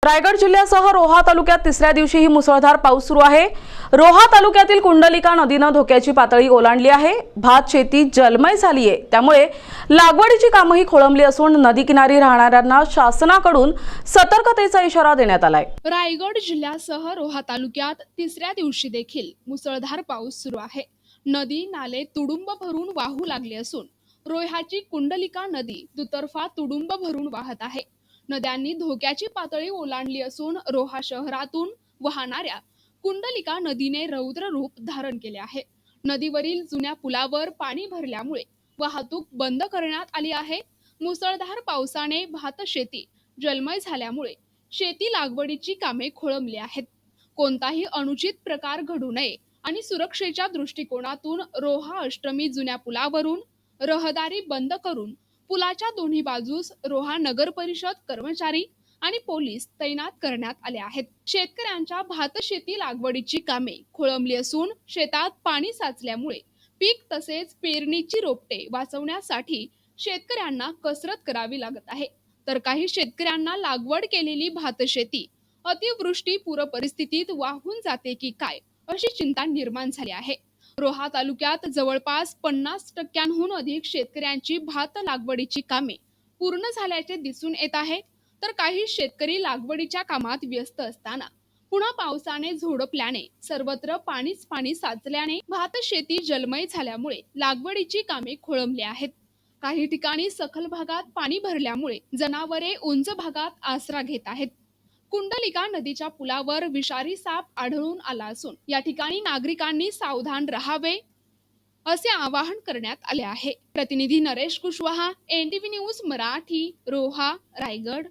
रायगड जिल्ह्यासह रोहा तालुक्यात तिसऱ्या दिवशीही मुसळधार पाऊस सुरू आहे। रोहा तालुक्यातील कुंडलिका नदीने धोक्याची पातळी ओलांडली आहे। भात शेती जलमय झाली आहे, त्यामुळे लागवडीची कामही खोळंबली असून नदी किनारी राहणाऱ्यांना शासनाकडून सतर्कतेचा इशारा देण्यात आलाय। रायगड जिल्ह्यासह रोहा तालुक्यात तिसऱ्या दिवशी देखील मुसळधार पाऊस सुरू आहे। नदी नाले तुडुंब भरून वाहू लागले असून रोह्याची कुंडलिका नदी दुतर्फा तुडुंब भरून वाहत आहे। नद्यांनी धोक्याची पातळी ओलांडली असून रोहा शहरातून वाहणाऱ्या कुंडलिका नदीने रौद्र रूप धारण केले आहे। नदीवरील जुन्या पुलावर पाणी भरल्यामुळे वाहतूक बंद करण्यात आली आहे। मुसळधार पावसाने भात शेती जलमय झाल्यामुळे शेती लागवडीची कामे खोळंबली आहेत। कोणताही अनुचित प्रकार घडू नये आणि सुरक्षेच्या दृष्टिकोनातून रोहा अष्टमी जुन्या पुलावरून रहदारी बंद करून पुलाच्या दोन्ही बाजूस रोहा नगर परिषद कर्मचारी आणि पोलीस तैनात करण्यात आले आहेत। शेतकऱ्यांच्या भात शेती लागवडीची कामे खोळंबली असून शेतात पाणी साचल्यामुळे पीक तसेच पेरणीची रोपटे वाचवण्यासाठी शेतकऱ्यांना कसरत करावी लागत आहे। तर काही शेतकऱ्यांना लागवड केलेली भात शेती अतिवृष्टी पूर परिस्थितीत वाहून जाते की काय अशी चिंता निर्माण झाली आहे। रोहा तालुक्यात जवळपास 50% अधिक शेतकऱ्यांची भात लागवडीची कामे पूर्ण झाल्याचे दिसून येत आहे। तर काही शेतकरी लागवडीच्या कामात व्यस्त असताना पुन्हा पावसाने झोडपल्याने सर्वत्र पाणीच पाणी साचल्याने भात शेती जलमय झाल्यामुळे लागवडीची कामे खोळंबली आहेत। काही ठिकाणी सखल भागात पाणी भरल्यामुळे जनावरे उंच भागात आसरा घेत आहेत। कुंडलिका नदीच्या पुलावर विषारी साप आढळून आला असून या ठिकाणी नागरिकांनी सावधान राहावे असे आवाहन करण्यात आले आहे। प्रतिनिधी नरेश कुशवाहा, NTV न्यूज मराठी, रोहा, रायगड।